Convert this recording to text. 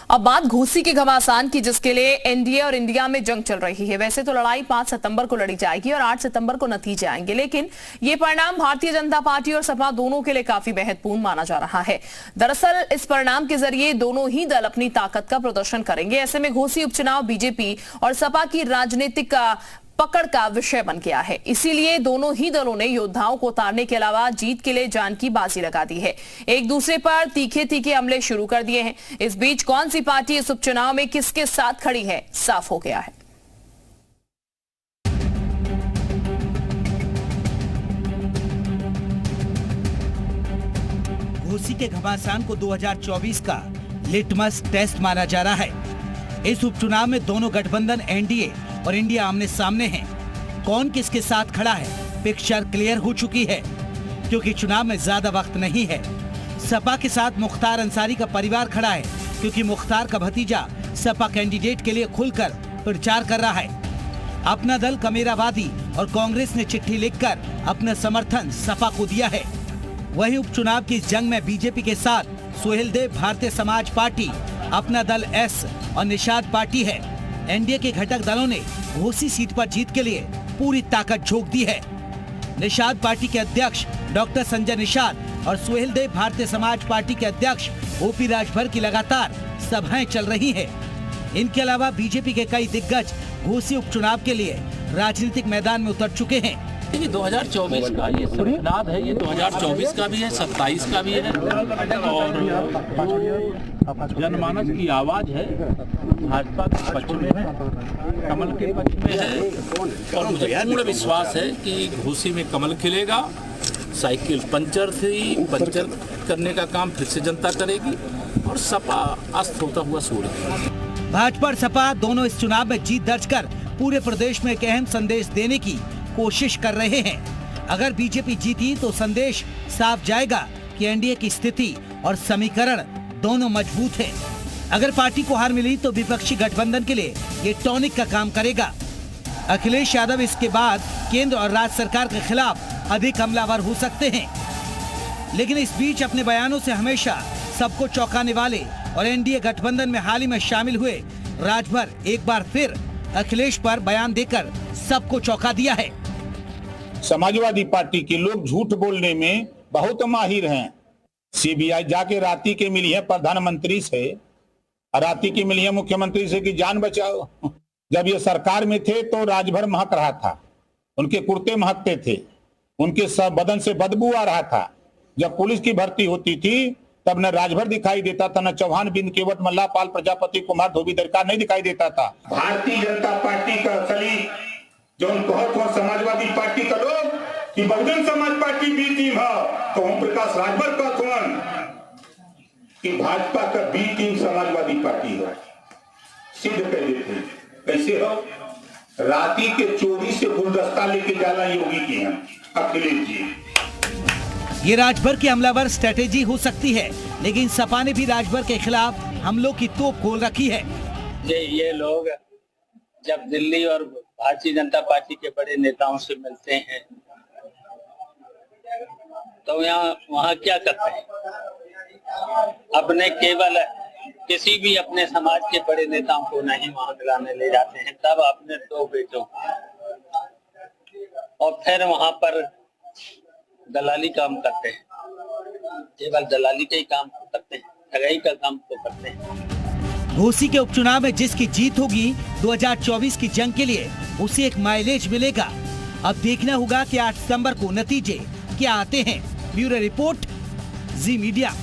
अब बात घोसी के घमासान की, जिसके लिए एनडीए और इंडिया में जंग चल रही है। वैसे तो लड़ाई 5 सितंबर को लड़ी जाएगी और 8 सितंबर को नतीजे आएंगे, लेकिन ये परिणाम भारतीय जनता पार्टी और सपा दोनों के लिए काफी महत्वपूर्ण माना जा रहा है। दरअसल इस परिणाम के जरिए दोनों ही दल अपनी ताकत का प्रदर्शन करेंगे। ऐसे में घोसी उपचुनाव बीजेपी और सपा की राजनीतिक पकड़ का विषय बन गया है। इसीलिए दोनों ही दलों ने योद्धाओं को उतारने के अलावा जीत के लिए जान की बाजी लगा दी है। एक दूसरे पर तीखे तीखे हमले शुरू कर दिए हैं। इस बीच कौन सी पार्टी इस उपचुनाव में किसके साथ खड़ी है, साफ हो गया है। घोसी के घमासान को 2024 का लिटमस टेस्ट माना जा रहा है। इस उपचुनाव में दोनों गठबंधन एनडीए और इंडिया आमने सामने हैं। कौन किसके साथ खड़ा है, पिक्चर क्लियर हो चुकी है, क्योंकि चुनाव में ज्यादा वक्त नहीं है। सपा के साथ मुख्तार अंसारी का परिवार खड़ा है, क्योंकि मुख्तार का भतीजा सपा कैंडिडेट के लिए खुलकर प्रचार कर रहा है। अपना दल कमेरावादी और कांग्रेस ने चिट्ठी लिखकर अपना समर्थन सपा को दिया है। वहीं उपचुनाव की इस जंग में बीजेपी के साथ सुहेलदेव भारतीय समाज पार्टी, अपना दल एस और निषाद पार्टी है। एनडीए के घटक दलों ने घोसी सीट पर जीत के लिए पूरी ताकत झोंक दी है। निषाद पार्टी के अध्यक्ष डॉक्टर संजय निषाद और सुहेलदेव भारतीय समाज पार्टी के अध्यक्ष ओपी राजभर की लगातार सभाएं चल रही हैं। इनके अलावा बीजेपी के कई दिग्गज घोसी उपचुनाव के लिए राजनीतिक मैदान में उतर चुके हैं। ये 2024 का ये संविधान है, ये 2024 का भी है, 27 का भी है और जनमानस की आवाज है, भाजपा के पक्ष में है, कमल के पक्ष में है और मुझे पूर्ण विश्वास है कि घोसी में कमल खिलेगा। साइकिल पंचर थी, पंचर करने का काम फिर से जनता करेगी और सपा अस्त होता हुआ सूर्य। भाजपा और सपा दोनों इस चुनाव में जीत दर्ज कर पूरे प्रदेश में एक अहम संदेश देने की कोशिश कर रहे हैं। अगर बीजेपी जीती तो संदेश साफ जाएगा कि एनडीए की स्थिति और समीकरण दोनों मजबूत हैं। अगर पार्टी को हार मिली तो विपक्षी गठबंधन के लिए ये टॉनिक का काम करेगा। अखिलेश यादव इसके बाद केंद्र और राज्य सरकार के खिलाफ अधिक हमलावर हो सकते हैं। लेकिन इस बीच अपने बयानों से हमेशा सबको चौंकाने वाले और एनडीए गठबंधन में हाल ही में शामिल हुए राजभर एक बार फिर अखिलेश पर बयान देकर सबको चौंका दिया है। समाजवादी पार्टी के लोग झूठ बोलने में बहुत माहिर हैं। सीबीआई जाके राती के मिली है प्रधानमंत्री से, राती की मिली है मुख्यमंत्री से कि जान बचाओ। जब ये सरकार में थे तो राजभर महक रहा था, उनके कुर्ते महकते थे, उनके सब बदन से बदबू आ रहा था। जब पुलिस की भर्ती होती थी तब न राजभर दिखाई देता था, न चौहान बिंद केवट मल्ला पाल प्रजापति कुमार धोबी दरकार नहीं दिखाई देता था। भारतीय जनता पार्टी का असली जो बहुत समाजवादी पार्टी का लोग कि Bahujan Samaj party B team है तो ओम प्रकाश राजभर का कौन कि भाजपा का बी टीम समाजवादी पार्टी है, सिद्ध कर देते। कैसे हो? राती के चोरी से गुलदस्ता लेके जाना योगी की है अखिलेश जी। ये राजभर की हमलावर स्ट्रेटेजी हो सकती है, लेकिन सपा ने भी राजभर के खिलाफ हमलों की तोप खोल रखी है। ये लोग जब दिल्ली और भारतीय जनता पार्टी के बड़े नेताओं से मिलते हैं तो वहाँ क्या करते हैं? अपने केवल किसी भी अपने समाज के बड़े नेताओं को नहीं वहाँ मिलाने ले जाते हैं, तब अपने 2 बेटों और फिर वहाँ पर दलाली काम करते हैं। केवल दलाली का ही काम करते हैं, ठगाई का काम तो करते हैं। घोसी के उपचुनाव में जिसकी जीत होगी 2024 की जंग के लिए उसे एक माइलेज मिलेगा। अब देखना होगा कि 8 सितंबर को नतीजे क्या आते हैं। ब्यूरो रिपोर्ट, जी मीडिया।